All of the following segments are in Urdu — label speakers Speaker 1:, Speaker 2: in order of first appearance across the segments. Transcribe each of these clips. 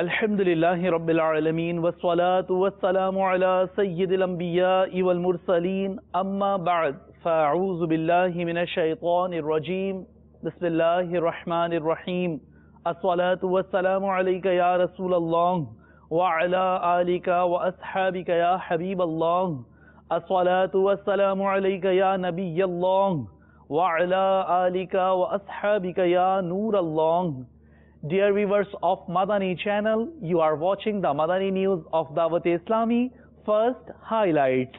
Speaker 1: الحمد لله رب العالمين والصلاة والسلام على سيد الأنبياء والمرسلين أما بعد فأعوذ بالله من الشيطان الرجيم بسم الله الرحمن الرحيم الصلاة والسلام عليك يا رسول الله وعلى آلك وأصحابك يا حبيب الله الصلاة والسلام عليك يا نبي الله وعلى آلك وأصحابك يا نور الله. Dear viewers of Madani channel, you are watching the Madani news of Dawat Islami. First, highlights.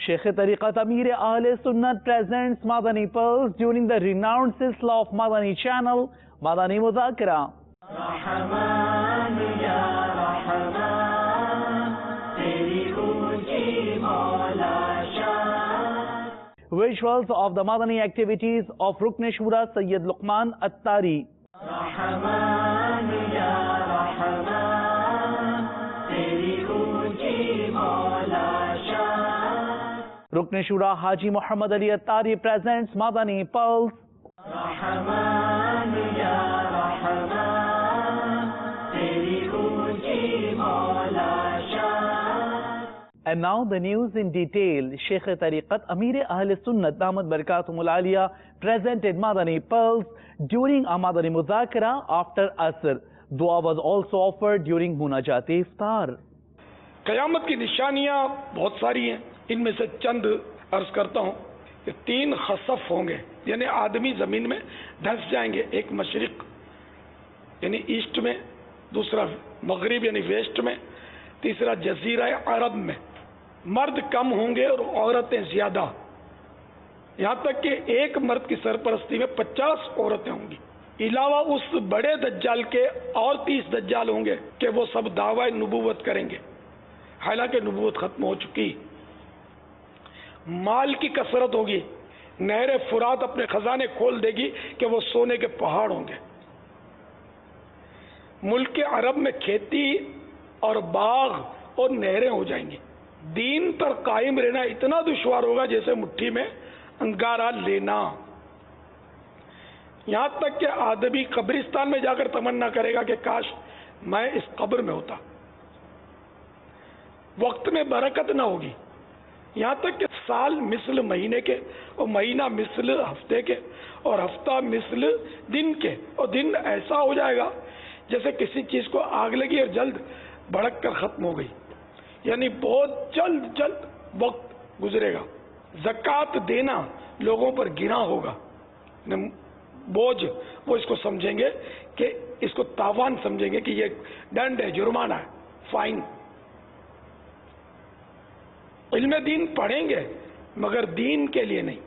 Speaker 1: Sheikh Tariqat Amir Ahle Sunnat presents Madani Pearls during the renowned Silsila of Madani channel, Madani Muzakara. Visuals of the Madani activities of Rukn Shura Sayyid Luqman Attari. Rukn Shura Haji Muhammad Ali Attari presents Madani Pearls. And now the news in detail. Sheikh Tariqat Amir Ahle Sunnat Damat Barakatumul Aliyah presented Madani Pearls during a Madani Muzakara after Asr. Dua was also offered during Munajat Iftar.
Speaker 2: قیامت کی نشانیاں بہت ساری ہیں، ان میں سے چند عرض کرتا ہوں کہ 3 خسف ہوں گے، یعنی آدمی زمین میں دھس جائیں گے، ایک مشرق یعنی ایسٹ میں، دوسرا مغرب یعنی ویسٹ میں، تیسرا جزیرہ عرب میں. مرد کم ہوں گے اور عورتیں زیادہ، یہاں تک کہ ایک مرد کی سرپرستی میں 50 عورتیں ہوں گی. علاوہ اس بڑے دجال کے اور 30 دجال ہوں گے کہ وہ سب دعوی نبوت کریں گے، حالانکہ نبوت ختم ہو چکی. مال کی کثرت ہوگی، نہر فرات اپنے خزانے کھول دے گی کہ وہ سونے کے پہاڑ ہوں گے. ملک عرب میں کھیتی اور باغ اور نہریں ہو جائیں گی. دین پر قائم رہنا اتنا دشوار ہوگا جیسے مٹھی میں انگارہ لینا. یہاں تک کہ آدمی قبرستان میں جا کر تمنا کرے گا کہ کاش میں اس قبر میں ہوتا. وقت میں برکت نہ ہوگی، یہاں تک کہ سال مثل مہینے کے اور مہینہ مثل ہفتے کے اور ہفتہ مثل دن کے، اور دن ایسا ہو جائے گا جیسے کسی چیز کو آگ لگی اور جلد بھڑک کر ختم ہو گئی، یعنی بہت جلد وقت گزرے گا. زکوٰۃ دینا لوگوں پر گنا ہوگا، بوجھ، وہ اس کو سمجھیں گے کہ اس کو تاوان سمجھیں گے کہ یہ ڈنڈ ہے، جرمانہ ہے، فائن. علم دین پڑھیں گے مگر دین کے لیے نہیں.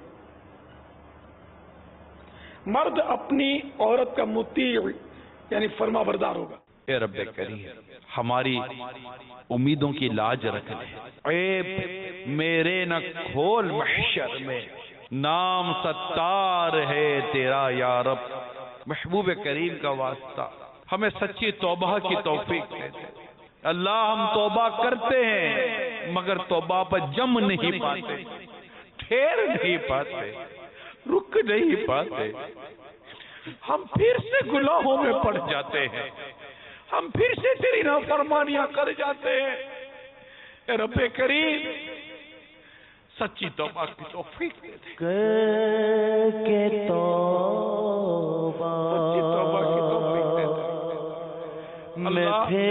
Speaker 2: مرد اپنی عورت کا مطیع یعنی فرما بردار ہوگا.
Speaker 3: اے رب کریم ہماری امیدوں کی لاج رکھ لے، عیب میرے نہ کھول محشر میں، نام ستار ہے تیرا یا رب. محبوب کریم کا واسطہ ہمیں سچی توبہ کی توفیق دے دے. اللہ ہم توبہ کرتے ہیں مگر توبہ پر جم نہیں پاتے، ٹھہر نہیں پاتے، رک نہیں پاتے. ہم پھر سے گناہوں میں پڑ جاتے ہیں، ہم پھر سے تیری نافرمانیاں کر جاتے ہیں. اے رب کریم سچی توبہ کی توفیق دے دے.
Speaker 1: کر کے توبہ
Speaker 3: سچی توبہ کی توفیق دے دے.
Speaker 4: میں تھے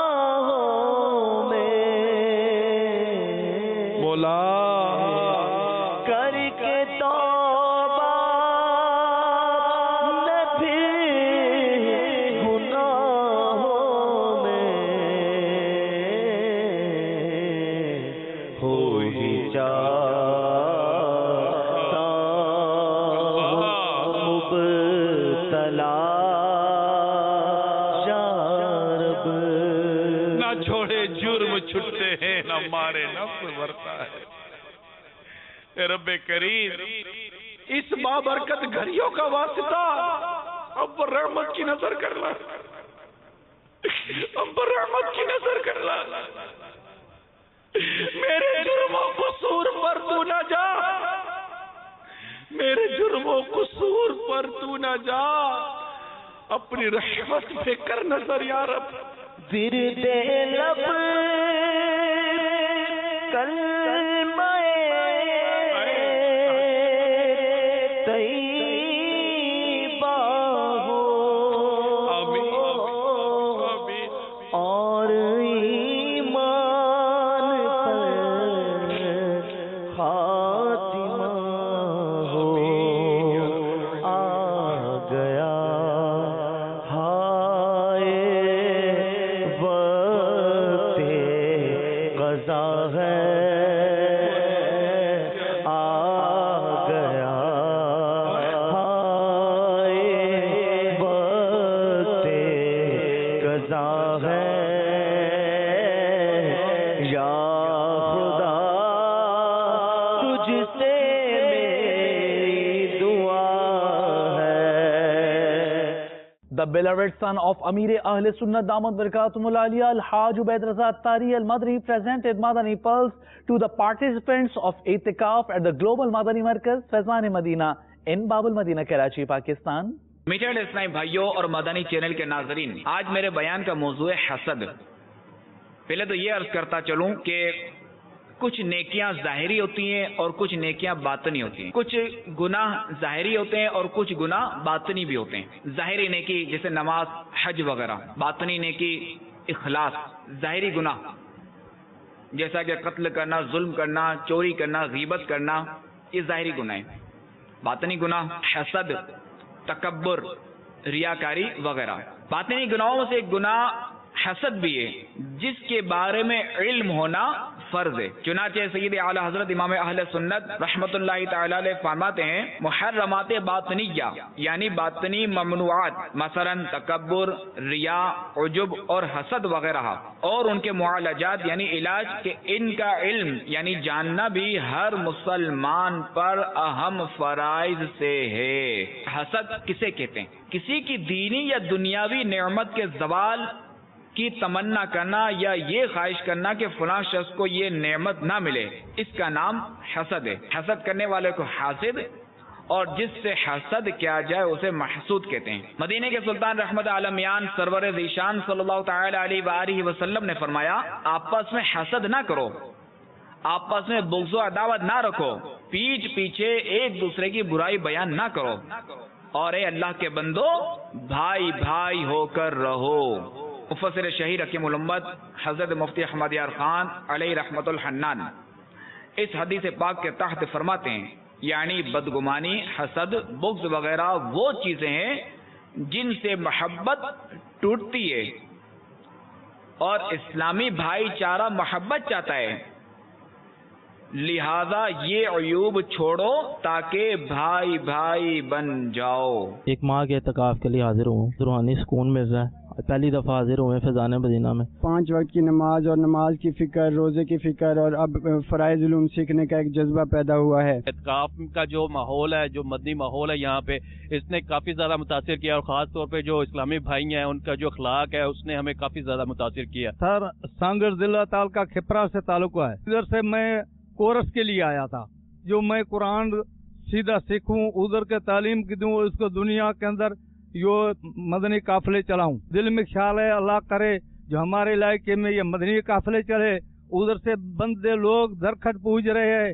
Speaker 4: گناہوں میں
Speaker 3: مولا
Speaker 4: کر کے توبہ میں پھر گناہوں میں ہو ہی جاتا مبتلا یا رب
Speaker 3: نہ چھوڑے جرم چھٹتے ہیں نہ مارے نفس ورتا ہے. اے رب کریم اس بابرکت گھڑیوں کا واسطہ اب پر رحمت کی نظر کرنا، اب پر رحمت کی نظر کرنا. میرے جرم و قصور پر تو نہ جا، میرے جرم و قصور پر تو نہ جا، اپنی رحمت پہ کر نظر یا رب.
Speaker 4: ورد لب کلمہ طیبہ ہو اور ایمان پر خاتمہ ہو. آ گیا ہائے وقت قضا ہے، آ گیا ہائے وقت قضا ہے. یا خدا تجھ سے میری دعا ہے.
Speaker 1: The beloved son of Amir Ahl Sunnat Damat Barakatum Al-Aliyah Al-Haj Ubaid Raza Tari Al-Madri presented Madani Pulse to the participants of Itikaf at the Global Madani Markaz Faizan Madina in Babul Madina, Karachi, Pakistan.
Speaker 5: میٹھے اسلامی بھائیوں اور مدنی چینل کے ناظرین، آج میرے بیان کا موضوع ہے حسد. پہلے تو یہ عرض کرتا چلوں کہ کچھ نیکیاں ظاہری ہوتی ہیں اور کچھ نیکیاں باطنی ہوتی ہیں. کچھ گناہ ظاہری ہوتے ہیں اور کچھ گناہ باطنی بھی ہوتے ہیں. ظاہری نیکی جیسے نماز، حج وغیرہ، باطنی نیکی اخلاص. ظاہری گناہ جیسا کہ قتل کرنا، ظلم کرنا، چوری کرنا، غیبت کرنا، یہ ظاہری گناہ ہیں. باطنی گناہ حسد، تکبر، ریاکاری وغیرہ. باطنی گناہوں میں سے ایک گناہ حسد بھی ہے جس کے بارے میں علم ہونا فرض ہے. چنانچہ سید اعلی حضرت امام اہل سنت رحمت اللہ تعالی علیہ فرماتے ہیں محرمات باطنیہ یعنی باطنی ممنوعات مثلا تکبر، ریا، عجب اور حسد وغیرہ اور ان کے معالجات یعنی علاج کہ ان کا علم یعنی جاننا بھی ہر مسلمان پر اہم فرائض سے ہے. حسد کسے کہتے ہیں؟ کسی کی دینی یا دنیاوی نعمت کے زوال کی تمنا کرنا یا یہ خواہش کرنا کہ فلاں شخص کو یہ نعمت نہ ملے، اس کا نام حسد ہے. حسد کرنے والے کو حاسد اور جس سے حسد کیا جائے اسے محسود کہتے ہیں. مدینے کے سلطان رحمت عالمیان سرور ذیشان صلی اللہ تعالی علیہ وآلہ وسلم نے فرمایا آپس میں حسد نہ کرو، آپس میں بغض و عداوت نہ رکھو، پیٹھ پیچھے ایک دوسرے کی برائی بیان نہ کرو، اور اے اللہ کے بندو بھائی بھائی ہو کر رہو. مفسر شہیر حکیم الامت حضرت مفتی احمد یار خان علیہ رحمت الحنان اس حدیث پاک کے تحت فرماتے ہیں یعنی بدگمانی، حسد، بغض وغیرہ وہ چیزیں ہیں جن سے محبت ٹوٹتی ہے اور اسلامی بھائی چارہ محبت چاہتا ہے. لہذا یہ عیوب چھوڑو تاکہ بھائی بھائی بن جاؤ.
Speaker 6: ایک ماہ کے اعتکاف کے لیے حاضر ہوں، روحانی سکون مل رہا ہے. پہلی دفعہ حاضر ہوئے فیضان مدینہ میں.
Speaker 7: 5 وقت کی نماز اور نماز کی فکر، روزے کی فکر اور اب فرائض علوم سیکھنے کا ایک جذبہ پیدا ہوا ہے.
Speaker 8: اعتکاف کا جو ماحول ہے، جو مدنی ماحول ہے یہاں پہ، اس نے کافی زیادہ متاثر کیا اور خاص طور پہ جو اسلامی بھائی ہیں ان کا جو اخلاق ہے اس نے ہمیں کافی زیادہ متاثر کیا.
Speaker 9: سر سانگر ضلع تعلق کا کھپرا سے تعلق ہے. ادھر سے میں کورس کے لیے آیا تھا جو میں قرآن سیدھا سیکھوں، ادھر کے تعلیم کی دوں، اس کو دنیا کے اندر یہ مدنی قافلے چلاؤں. دل میں خیال ہے اللہ کرے جو ہمارے علاقے میں یہ مدنی قافلے چلے. ادھر سے بندے لوگ درخت پوج رہے ہیں،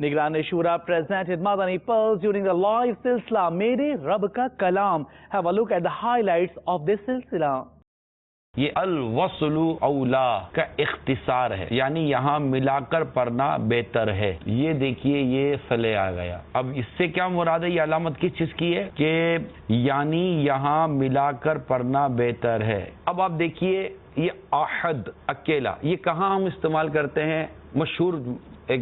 Speaker 1: Nigrani Shura presented Madani Pearls during the live silsila Mere Rab Ka Kalam. Have a look at the highlights of this silsila.
Speaker 3: یہ الوصل اولا کا اختصار ہے، یعنی یہاں ملا کر پڑھنا بہتر ہے. یہ دیکھیے یہ صلح آ گیا. اب اس سے کیا مراد ہے؟ یہ علامت کس چیز کی ہے کہ یعنی یہاں ملا کر پڑھنا بہتر ہے. اب آپ دیکھیے یہ احد اکیلا، یہ کہاں ہم استعمال کرتے ہیں؟ مشہور ایک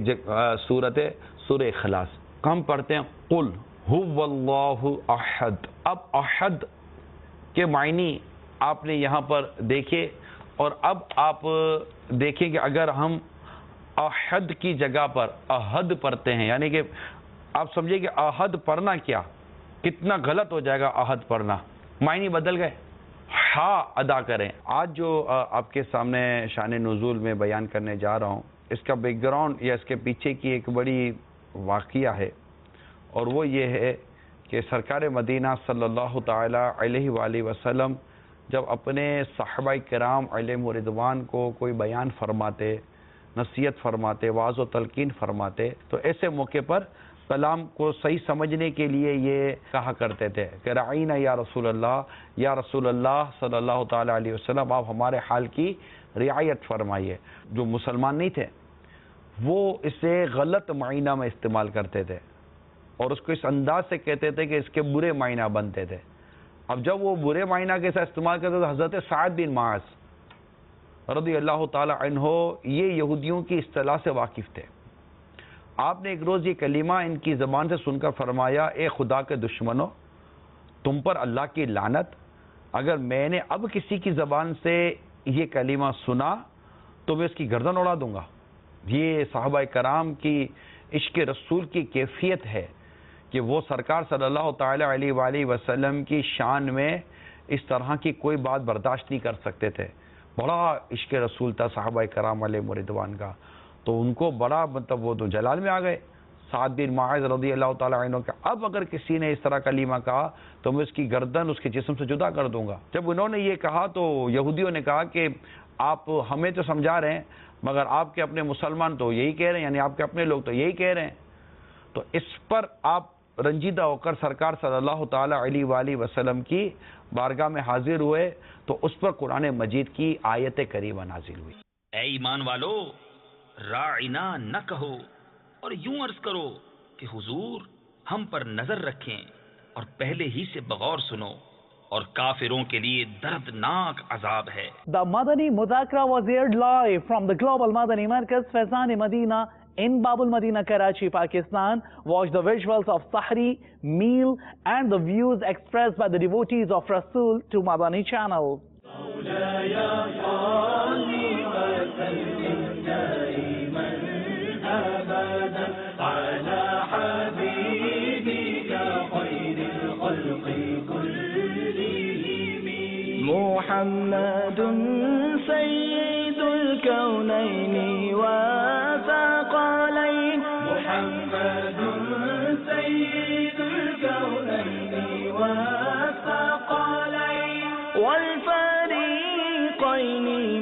Speaker 3: سورت ہے سورہ اخلاص، ہم پڑھتے ہیں قل هو اللہ احد. اب احد کے معنی آپ نے یہاں پر دیکھے، اور اب آپ دیکھیں کہ اگر ہم احد کی جگہ پر احد پڑھتے ہیں، یعنی کہ آپ سمجھیں کہ احد پڑھنا کیا، کتنا غلط ہو جائے گا احد پڑھنا، معنی بدل گئے. ہا ادا کریں. آج جو آپ کے سامنے شان نزول میں بیان کرنے جا رہا ہوں، اس کا بیک گراؤنڈ یا اس کے پیچھے کی ایک بڑی واقعہ ہے، اور وہ یہ ہے کہ سرکار مدینہ صلی اللہ تعالی علیہ وآلہ وسلم جب اپنے صحابہ کرام علیہم رضوان کو کوئی بیان فرماتے، نصیحت فرماتے، واعظ و تلقین فرماتے، تو ایسے موقع پر کلام کو صحیح سمجھنے کے لیے یہ کہا کرتے تھے کہ رعینا یا رسول اللہ صلی اللہ تعالی علیہ وسلم، آپ ہمارے حال کی رعایت فرمائیے. جو مسلمان نہیں تھے وہ اسے غلط معنی میں استعمال کرتے تھے، اور اس کو اس انداز سے کہتے تھے کہ اس کے برے معنی بنتے تھے. اب جب وہ برے معنی کے ساتھ استعمال کرتے تھے، حضرت سعد بن معاذ رضی اللہ تعالی عنہ یہ یہودیوں کی اصطلاح سے واقف تھے. آپ نے ایک روز یہ کلمہ ان کی زبان سے سن کر فرمایا، اے خدا کے دشمنوں، تم پر اللہ کی لعنت، اگر میں نے اب کسی کی زبان سے یہ کلمہ سنا تو میں اس کی گردن اڑا دوں گا. یہ صحابہ کرام کی عشق رسول کی کیفیت ہے کہ وہ سرکار صلی اللہ تعالی علیہ وآلہ وسلم کی شان میں اس طرح کی کوئی بات برداشت نہیں کر سکتے تھے. بڑا عشق رسول تھا صحابہ کرام علیہ رضوان کا، تو ان کو بڑا مطلب وہ تو جلال میں آ گئے. سعد بن معاذ رضی اللہ تعالی عنہ کا اب اگر کسی نے اس طرح کلمہ کہا تو میں اس کی گردن اس کے جسم سے جدا کر دوں گا. جب انہوں نے یہ کہا تو یہودیوں نے کہا کہ آپ ہمیں تو سمجھا رہے ہیں مگر آپ کے اپنے مسلمان تو یہی کہہ رہے ہیں، یعنی آپ کے اپنے لوگ تو یہی کہہ رہے ہیں. تو اس پر آپ رنجیدہ ہو کر سرکار صلی اللہ تعالی علیہ وآلہ وسلم کی بارگاہ میں حاضر ہوئے تو اس پر قرآن مجید کی آیت کریمہ نازل ہوئی.
Speaker 10: اے ایمان والو، راعنا نہ کہو اور یوں عرض کرو کہ حضور ہم پر نظر رکھیں اور پہلے ہی سے بغور سنو، اور کافروں کے لیے دردناک عذاب ہے.
Speaker 1: The Madani Mudhakara was aired live from the Global Madani Markaz Faizan Madina in Babul Madina, Karachi, Pakistan. Watch the visuals of Sahri, meal and the views expressed by the devotees of Rasul to Madani channel.
Speaker 4: محمد سيد الكونين وثقلين، محمد سيد الكونين وثقلين، والفريقين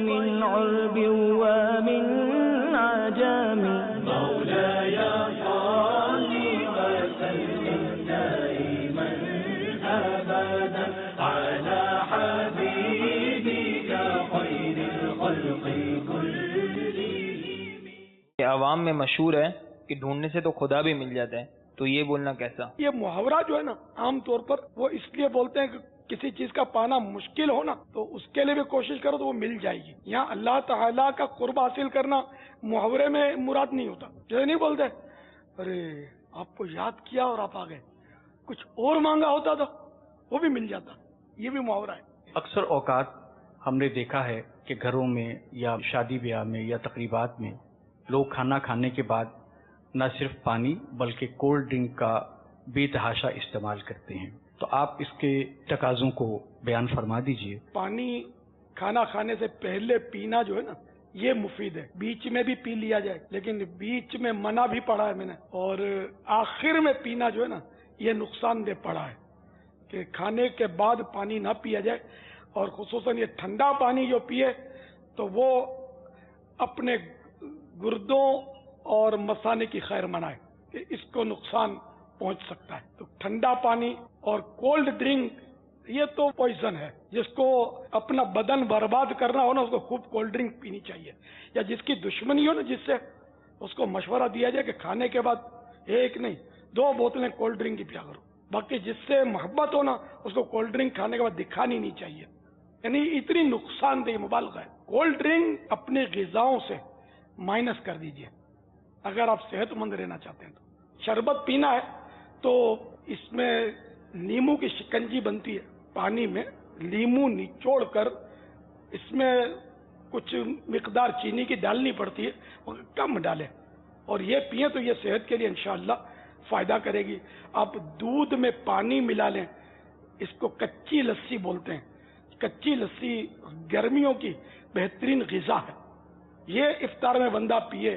Speaker 4: من عرب ومن عجم. مولاي صل وسلم دائما أبدا على
Speaker 11: عوام میں مشہور ہے کہ ڈھونڈنے سے تو خدا بھی مل جاتا ہے، تو یہ بولنا کیسا؟
Speaker 2: یہ محاورہ جو ہے نا عام طور پر وہ اس لیے بولتے ہیں کہ کسی چیز کا پانا مشکل ہو نا تو اس کے لیے بھی کوشش کرو تو وہ مل جائے گی. یہاں اللہ تعالیٰ کا قرب حاصل کرنا محاورے میں مراد نہیں ہوتا. جو نہیں بولتے ارے آپ کو یاد کیا اور آپ آ گئے، کچھ اور مانگا ہوتا تو وہ بھی مل جاتا. یہ بھی محاورہ ہے.
Speaker 12: اکثر اوقات ہم نے دیکھا ہے کہ گھروں میں یا شادی بیاہ میں یا تقریبات میں لوگ کھانا کھانے کے بعد نہ صرف پانی بلکہ کولڈ ڈرنک کا بے تحاشا استعمال کرتے ہیں، تو آپ اس کے تقاضوں کو بیان فرما دیجئے.
Speaker 2: پانی کھانا کھانے سے پہلے پینا جو ہے نا یہ مفید ہے. بیچ میں بھی پی لیا جائے لیکن بیچ میں منع بھی پڑا ہے میں نے، اور آخر میں پینا جو ہے نا یہ نقصان دہ پڑا ہے کہ کھانے کے بعد پانی نہ پیا جائے. اور خصوصاً یہ ٹھنڈا پانی جو پیے تو وہ اپنے گردوں اور مثانے کی خیر منائے کہ اس کو نقصان پہنچ سکتا ہے. تو ٹھنڈا پانی اور کولڈ ڈرنک یہ تو پوائزن ہے. جس کو اپنا بدن برباد کرنا ہو نا اس کو خوب کولڈ ڈرنک پینی چاہیے, یا جس کی دشمنی ہو نا جس سے اس کو مشورہ دیا جائے کہ کھانے کے بعد 1 نہیں 2 بوتلیں کولڈ ڈرنک کی پیا کرو. باقی جس سے محبت ہو نا اس کو کولڈ ڈرنک کھانے کے بعد دکھانی نہیں چاہیے. یعنی اتنی نقصان دہ مبالغہ ہے. کولڈ ڈرنک اپنی غذاؤں سے مائنس کر دیجئے اگر آپ صحت مند رہنا چاہتے ہیں. تو شربت پینا ہے تو اس میں لیمو کی شکنجی بنتی ہے, پانی میں لیمو نچوڑ کر اس میں کچھ مقدار چینی کی ڈالنی پڑتی ہے, مگر کم ڈالیں اور یہ پئیں تو یہ صحت کے لیے انشاءاللہ فائدہ کرے گی. آپ دودھ میں پانی ملا لیں, اس کو کچی لسی بولتے ہیں. کچی لسی گرمیوں کی بہترین غذا ہے. یہ افطار میں بندہ پیے,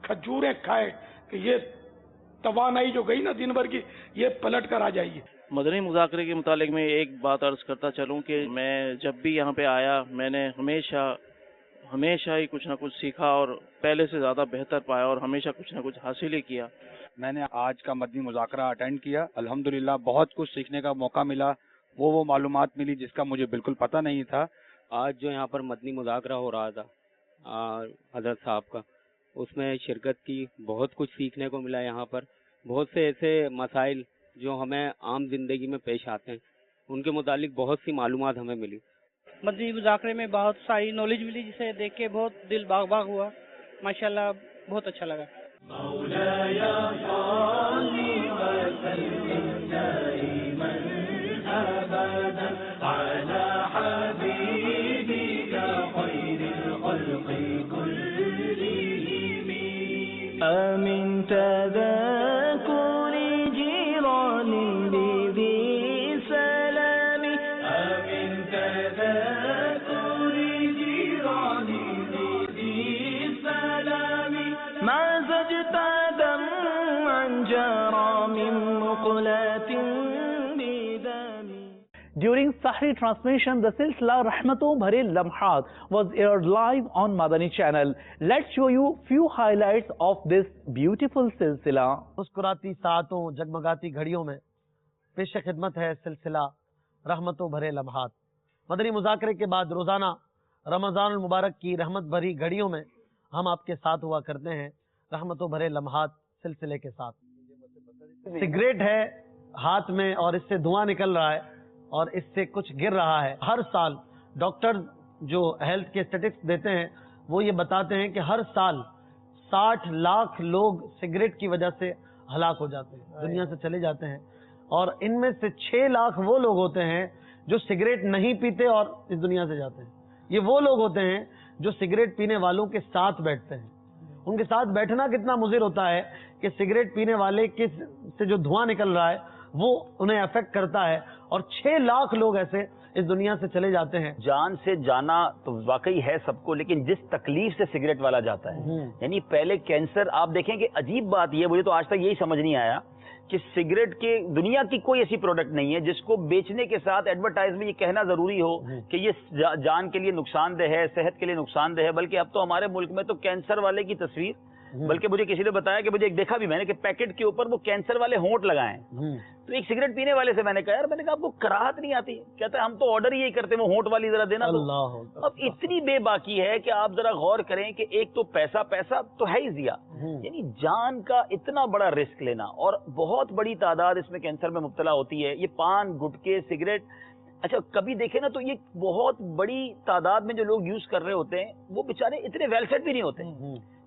Speaker 2: کھجوریں کھائے کہ یہ توانائی جو گئی نا دن بھر کی یہ پلٹ کر آ جائے گی.
Speaker 6: مدنی مذاکرے کے متعلق میں ایک بات عرض کرتا چلوں کہ میں جب بھی یہاں پہ آیا میں نے ہمیشہ ہی کچھ نہ کچھ سیکھا اور پہلے سے زیادہ بہتر پایا اور ہمیشہ کچھ نہ کچھ حاصل ہی کیا.
Speaker 13: میں نے آج کا مدنی مذاکرہ اٹینڈ کیا, الحمدللہ بہت کچھ سیکھنے کا موقع ملا. وہ معلومات ملی جس کا مجھے بالکل پتہ نہیں تھا.
Speaker 14: آج جو یہاں پر مدنی مذاکرہ ہو رہا تھا حضرت صاحب کا, اس میں شرکت کی, بہت کچھ سیکھنے کو ملا. یہاں پر بہت سے ایسے مسائل جو ہمیں عام زندگی میں پیش آتے ہیں ان کے متعلق بہت سی معلومات ہمیں ملی.
Speaker 15: مدنی مذاکرے میں بہت ساری نالج ملی جسے دیکھ کے بہت دل باغ باغ ہوا. ماشاءاللہ بہت اچھا لگا.
Speaker 4: آمن تذاكر جيران بذي سلام آمن تذاكر جيران بذي سلام ما زجت دمعا جرى من مقلات بدم.
Speaker 1: During Sahri transmission, the Silsila Rahmaton Bhare Lamhat was aired live on Madani channel. Let's show you few highlights of this beautiful Silsila.
Speaker 16: مسکراتی ساعتوں جگمگاتی گھڑیوں میں پیش خدمت ہے سلسلہ رحمتوں بھرے لمحات. مدنی مذاکرے کے بعد روزانہ رمضان المبارک کی رحمت بھری گھڑیوں میں ہم آپ کے ساتھ ہوا کرتے ہیں رحمتوں بھرے لمحات سلسلے کے ساتھ. سگریٹ ہے ہاتھ میں اور اس سے دھواں نکل رہا ہے اور اس سے کچھ گر رہا ہے. ہر سال ڈاکٹر جو ہیلتھ کے اسٹیٹسٹکس دیتے ہیں وہ یہ بتاتے ہیں کہ ہر سال 60 لاکھ لوگ سگریٹ کی وجہ سے ہلاک ہو جاتے ہیں, دنیا سے چلے جاتے ہیں. اور ان میں سے 6 لاکھ وہ لوگ ہوتے ہیں جو سگریٹ نہیں پیتے اور اس دنیا سے جاتے ہیں. یہ وہ لوگ ہوتے ہیں جو سگریٹ پینے والوں کے ساتھ بیٹھتے ہیں. ان کے ساتھ بیٹھنا کتنا مضر ہوتا ہے کہ سگریٹ پینے والے سے جو دھواں نکل رہا ہے وہ انہیں افیکٹ کرتا ہے. اور 6 لاکھ لوگ ایسے اس دنیا سے چلے جاتے ہیں.
Speaker 17: جان سے جانا تو واقعی ہے سب کو, لیکن جس تکلیف سے سگریٹ والا جاتا ہے, یعنی پہلے کینسر, آپ دیکھیں کہ عجیب بات یہ, مجھے تو آج تک یہی سمجھ نہیں آیا کہ سگریٹ کے دنیا کی کوئی ایسی پروڈکٹ نہیں ہے جس کو بیچنے کے ساتھ ایڈورٹائز میں یہ کہنا ضروری ہو کہ یہ جان کے لیے نقصان دہ ہے, صحت کے لیے نقصان دہ ہے. بلکہ اب تو ہمارے ملک میں تو کینسر والے کی تصویر, بلکہ مجھے کسی نے بتایا کہ مجھے ایک دیکھا بھی میں نے کہ پیکٹ کے اوپر وہ کینسر والے ہونٹ لگائے ہیں. تو ایک سگریٹ پینے والے سے میں نے کہا یار, میں نے کہا آپ کو کراہت نہیں آتی؟ کہتا ہے ہم تو آرڈر یہی کرتے ہیں وہ ہونٹ والی ذرا دینا. تو اب اتنی بے باکی ہے کہ آپ ذرا غور کریں کہ ایک تو پیسہ تو ہے ہی ضیاء, یعنی جان کا اتنا بڑا رسک لینا, اور بہت بڑی تعداد اس میں کینسر میں مبتلا ہوتی ہے. یہ پان, گٹکے, سگریٹ, اچھا کبھی دیکھیں نا تو یہ بہت بڑی تعداد میں جو لوگ یوز کر رہے ہوتے ہیں وہ بیچارے اتنے ویل سیٹ بھی نہیں ہوتے.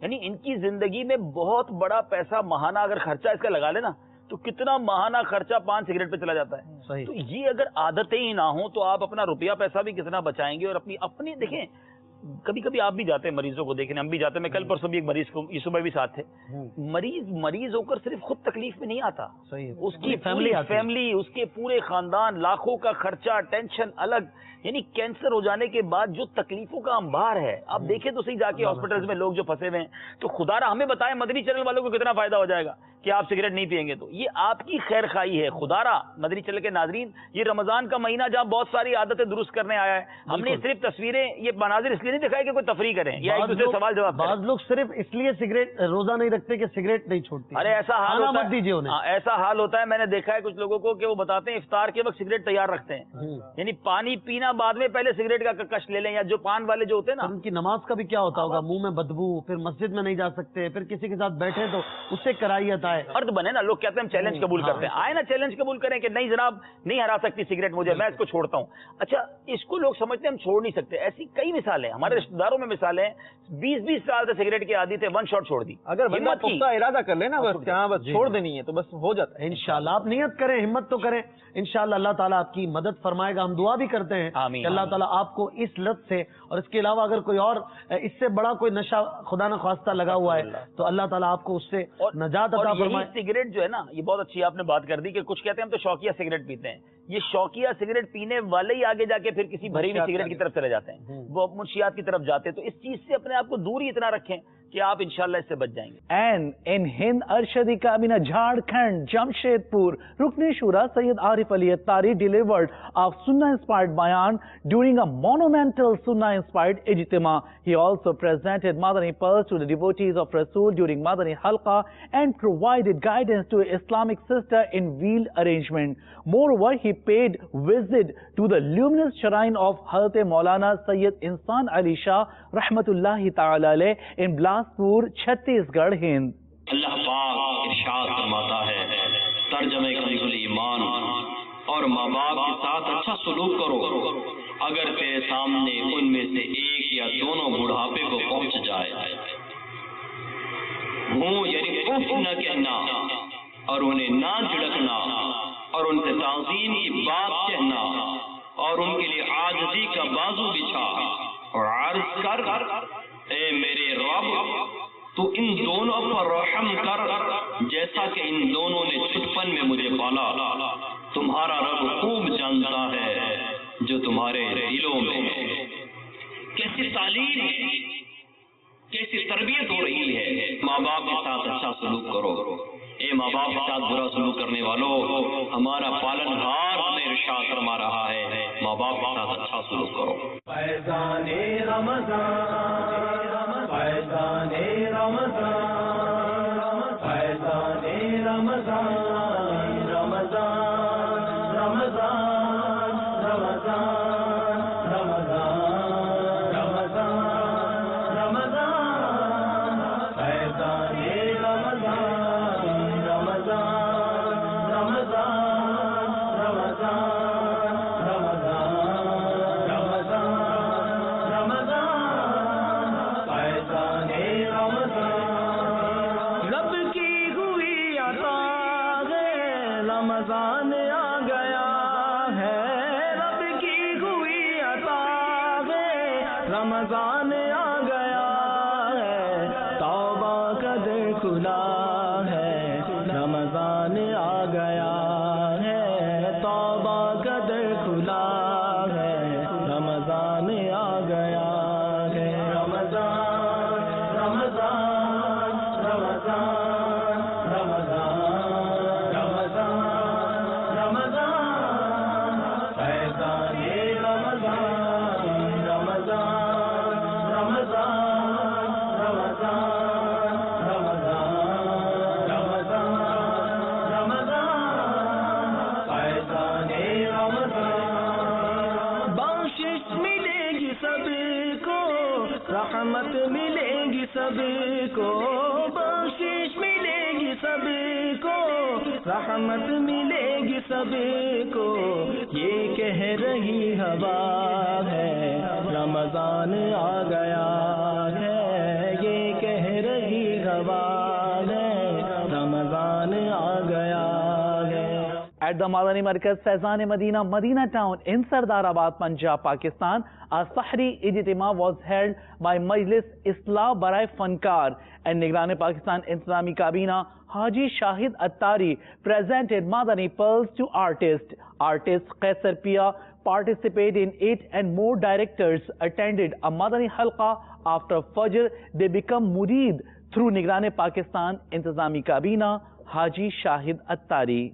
Speaker 17: یعنی ان کی زندگی میں بہت بڑا پیسہ ماہانہ اگر خرچہ اس کا لگا لے نا تو کتنا ماہانہ خرچہ پان سگریٹ پہ چلا جاتا ہے. تو یہ اگر عادتیں ہی نہ ہوں تو آپ اپنا روپیہ پیسہ بھی کتنا بچائیں گے. اور اپنی دیکھیں, کبھی کبھی آپ بھی جاتے ہیں مریضوں کو دیکھنے, ہم بھی جاتے ہیں. میں کل پرسوں بھی ایک مریض کو, یہ صبح بھی ساتھ تھے. مریض ہو کر صرف خود تکلیف میں نہیں آتا, اس کی فیملی, اس کے پورے خاندان, لاکھوں کا خرچہ, ٹینشن الگ. یعنی کینسر ہو جانے کے بعد جو تکلیفوں کا انبار ہے, آپ دیکھیں تو صحیح جا کے ہاسپٹلز میں لوگ جو پھنسے ہوئے ہیں. تو خدا را ہمیں بتائیں مدنی چینل والوں کو کتنا فائدہ ہو جائے گا کہ آپ سگریٹ نہیں پیئیں گے تو یہ آپ کی خیر خواہی ہے. خدا را مدنی چینل کے ناظرین، یہ رمضان کا مہینہ جہاں بہت ساری عادتیں درست کرنے آیا ہے، ہم نے صرف تصویریں، یہ مناظر اس لیے نہیں دکھائے کہ کوئی تفریح کریں یا ایک دوسرے سوال جواب کریں.
Speaker 16: بعض لوگ صرف اس لیے سگریٹ روزہ نہیں رکھتے کہ سگریٹ نہیں چھوڑتے.
Speaker 17: ارے ایسا حال ہوتا
Speaker 16: مت دیجیے انہیں.
Speaker 17: ایسا حال ہوتا ہے، میں نے دیکھا ہے کچھ لوگوں کو کہ وہ بتاتے ہیں افطار کے وقت سگریٹ تیار رکھتے ہیں، یعنی پانی پینا بعد میں، پہلے سگریٹ کا کش لے لیں. یا جو پان والے جو ہوتے ہیں نا،
Speaker 16: ان کی نماز کا بھی کیا ہوتا ہوگا، منہ میں بدبو، پھر مسجد میں نہیں جا سکتے، پھر کسی کے ساتھ بیٹھے تو اس سے کراہیت آئے.
Speaker 17: فرد بنے نا، لوگ کہتے ہیں ہم چیلنج قبول کرتے ہیں. آئے نا چیلنج قبول کریں کہ نہیں جناب نہیں ہرا سکتی سگریٹ مجھے، میں اس کو چھوڑتا ہوں. اچھا اس کو لوگ سمجھتے ہیں ہم چھوڑ نہیں سکتے. ایسی کئی مثالیں ہمارے رشتہ داروں میں مثالیں، 20-20 سال سے سگریٹ کی عادت ہے، 1 شاٹ چھوڑ دی.
Speaker 11: اگر بندہ پختہ ارادہ کر لے نا، بس یہاں بس چھوڑ دینی ہے تو بس ہو جاتا ہے.
Speaker 16: انشاءاللہ آپ نیت کریں، ہمت تو کریں، انشاءاللہ اللہ تعالیٰ آپ کی مدد فرمائے گا. ہم دعا بھی کرتے ہیں کہ اللہ تعالیٰ آپ کو اس لت سے، اور اس کے علاوہ اگر کوئی اور اس سے بڑا کوئی نشہ خدا نہ خواستہ لگا ہوا ہے تو اللہ تعالیٰ آپ کو اس سے نجات عطا فرمائے.
Speaker 17: سگریٹ جو ہے نا، یہ بہت اچھی آپ نے بات کر دی کہ کچھ کہتے ہیں ہم تو شوقیہ سگریٹ پیتے ہیں. یہ شوقیہ سگریٹ پینے والے ہی آگے جا کے پھر کسی بھری ہوئی سگریٹ کی طرف چلے جاتے ہیں، وہ منشیات کی طرف جاتے ہیں. تو اس چیز سے اپنے آپ کو دور ہی اتنا رکھیں کہ آپ انشاءاللہ اس سے بچ جائیں گے.
Speaker 1: And in Hind Arshadi Kabina Jharkhand, Jamshedpur, Rukni Shura Sayyid Arif Ali Attari delivered a Sunnah-inspired bayan during a monumental Sunnah-inspired ijtima. He also presented Madani pearls to the devotees of Rasul during Madani Halqa and provided guidance to a Islamic sister in wheel arrangement. Moreover, he paid visit to the luminous shrine of Hazrat Maulana Sayyid Insan Ali Shah Rahmatullahi Ta'ala alayh in Bilaspur, Chhattisgarh, Hind.
Speaker 18: اللہ پاک ارشاد فرماتا ہے، ترجمہ کنز ایمان، اور ماں باپ کے ساتھ اچھا سلوک کرو اگر تیرے سامنے ان میں سے ایک یا دونوں بڑھاپے کو پہنچ جائے. ہوں یعنی اف نہ کہنا اور انہیں نہ جھڑکنا اور ان سے تعظیم کی بات کہنا اور ان کے لیے عاجزی کا بازو بچھا اور عرض کر، اے میرے رب تو ان دونوں پر رحم کر جیسا کہ ان دونوں نے چھٹپن میں مجھے پالا. تمہارا رب خوب جانتا ہے جو تمہارے دلوں میں ہے. کیسی تعلیم ہے، کیسی تربیت ہو رہی ہے. ماں باپ کے ساتھ اچھا سلوک کرو. اے ماں باپ کے ساتھ برا سلوک کرنے والوں، ہمارا پالنہار ہمیں ارشاد فرما رہا ہے ماں باپ کے ساتھ اچھا سلوک کرو.
Speaker 4: فیضان رمضان، فیضان رمضان، فیضان رمضان، رمضان رمضان رمضان رمضان رمضان رمضان، فیضان رمضان، رمضان رمضان رمضان رمضان رمضان، فیضان رمضان. رب کی ہوئی عطا ہے، رمضان آ گیا ہے. رب کی ہوئی عطا ہے، رمضان آ گیا ہے. توبہ کا در کھلا ہے، رمضان آ گیا ہے. توبہ کا در کھلا ہے، رمضان آ گیا ہے. رمضان رمضان رمضان رمضان رمضان رمضان، فیضان رمضان، رمضان رمضان رمضان رمضان رمضان رمضان، فیضان رمضان. بخشش ملے گی سب کو، رحمت ملے گی سب کو. بخشش ملے گی سب کو، رحمت ملے گی سب کو. یہ کہہ رہی ہوا ہے رمضان آ گیا ہے. یہ کہہ رہی ہوا ہے رمضان آ گیا ہے.
Speaker 1: At the Madani Markaz Faizan Medina, Medina Town in Sardarabad, Punjab, Pakistan, a Sahri Ijtima was held by Majlis Islah Barai Fankar and Nigran Pakistan Islami Kabina Haji Shahid Attari presented Madani pearls to artists. Artist Qaisar Pia participate in it, and more directors attended a Madani Halqa after Fajr. They become murid through Nigrane Pakistan Intizami Kabina, Haji Shahid Attari.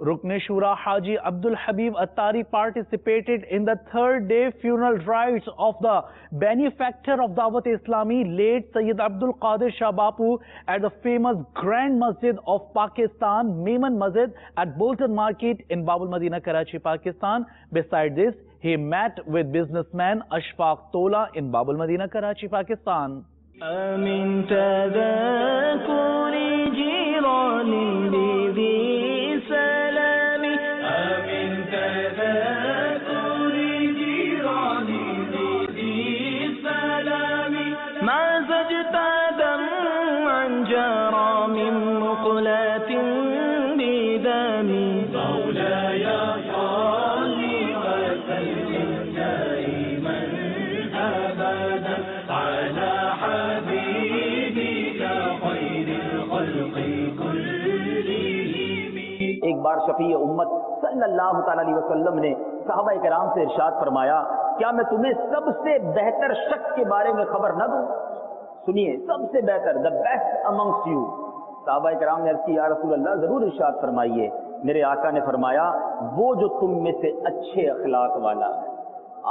Speaker 1: Rukn Shura Haji Abdul Habib Attari participated in the third day funeral rites of the benefactor of Dawat Islami, late Sayyid Abdul Qadir Shah Bapu, at the famous Grand Masjid of Pakistan, Maiman Masjid at Bolton Market in Bab al Madina, Karachi, Pakistan. Besides this, he met with businessman Ashfaq Tola in Bab al Madina, Karachi, Pakistan.
Speaker 4: Amin tadhakuri jiranin bidhi salami Amin tadhakuri jiranin bidhi salami Ma zajta dam'an jara min muqlatin bidami Mawlaya salli wa sallim daiman abadan ala
Speaker 17: ایک بار شفیع امت صلی اللہ تعالی علیہ وسلم نے صحابہ کرام سے ارشاد فرمایا، کیا میں تمہیں سب سے بہتر شخص کے بارے میں خبر نہ دوں؟ سنیے، سب سے بہتر، the best amongst you۔ صحابہ کرام نے عرض کی، یا رسول اللہ ضرور ارشاد فرمائیے۔ میرے آقا نے فرمایا، وہ جو تم میں سے اچھے اخلاق والا ہے۔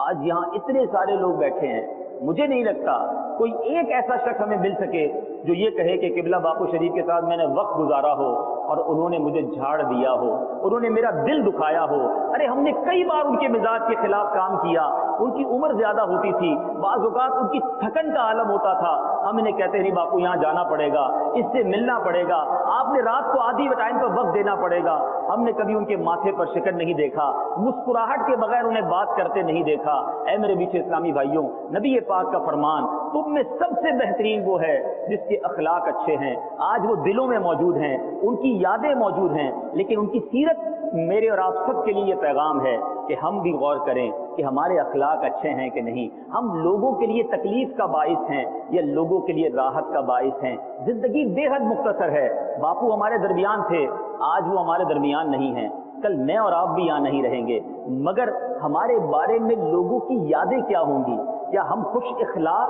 Speaker 17: آج یہاں اتنے سارے لوگ بیٹھے ہیں، مجھے نہیں لگتا کوئی ایک ایسا شخص ہمیں مل سکے جو یہ کہے کہ قبلہ باپو شریف کے ساتھ میں نے وقت گزارا ہو اور انہوں نے مجھے جھاڑ دیا ہو، انہوں نے میرا دل دکھایا ہو۔ ارے ہم نے کئی بار ان کے مزاج کے خلاف کام کیا، ان کی عمر زیادہ ہوتی تھی، بعض اوقات ان کی تھکن کا عالم ہوتا تھا، ہم انہیں کہتے نہیں باپو یہاں جانا پڑے گا، اس سے ملنا پڑے گا، آپ نے رات کو آدھی ٹائم پر وقت دینا پڑے گا۔ ہم نے کبھی ان کے ماتھے پر شکن نہیں دیکھا، مسکراہٹ کے بغیر انہیں بات کرتے نہیں دیکھا۔ اے میرے میٹھے اسلامی بھائیوں، نبی پاک کا فرمان، تم میں سب سے بہترین وہ ہے جس کے اخلاق اچھے ہیں۔ آج وہ دلوں میں موجود ہیں، ان کی یادیں موجود ہیں، لیکن ان کی سیرت میرے اور آپ سب کے لیے یہ پیغام ہے کہ ہم بھی غور کریں کہ ہمارے اخلاق اچھے ہیں کہ نہیں۔ ہم لوگوں کے لیے تکلیف کا باعث ہیں یا لوگوں کے لیے راحت کا باعث ہیں؟ زندگی بے حد مختصر ہے۔ باپو ہمارے درمیان تھے، آج وہ ہمارے درمیان نہیں ہیں، کل میں اور آپ بھی یہاں نہیں رہیں گے، مگر ہمارے بارے میں لوگوں کی یادیں کیا ہوں گی؟ کیا ہم خوش اخلاق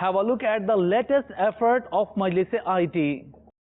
Speaker 1: Have a look at the latest effort of Majlis IT.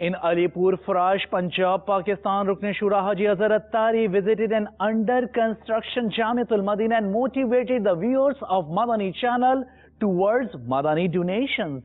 Speaker 1: In Alipur Farash, Punjab, Pakistan, Rukn Shura Haji Azhar Attari visited an under construction Jamiatul Madina and motivated the viewers of Madani channel towards Madani donations.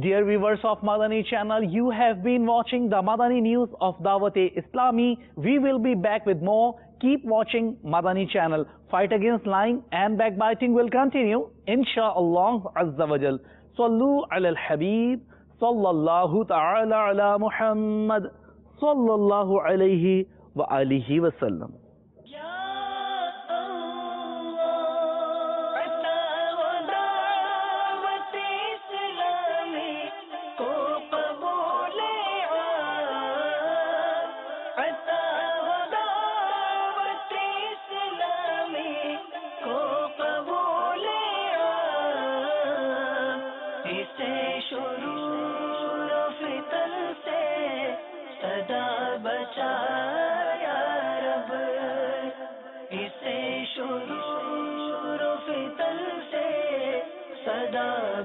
Speaker 1: Dear viewers of Madani channel, you have been watching the Madani news of Dawat-e-Islami. We will be back with more. Keep watching Madani channel. Fight against lying and backbiting will continue, inshaAllah Azza wa Jal. Sallu ala al-Habib, sallallahu ta'ala ala Muhammad, sallallahu alayhi wa alihi wa sallam.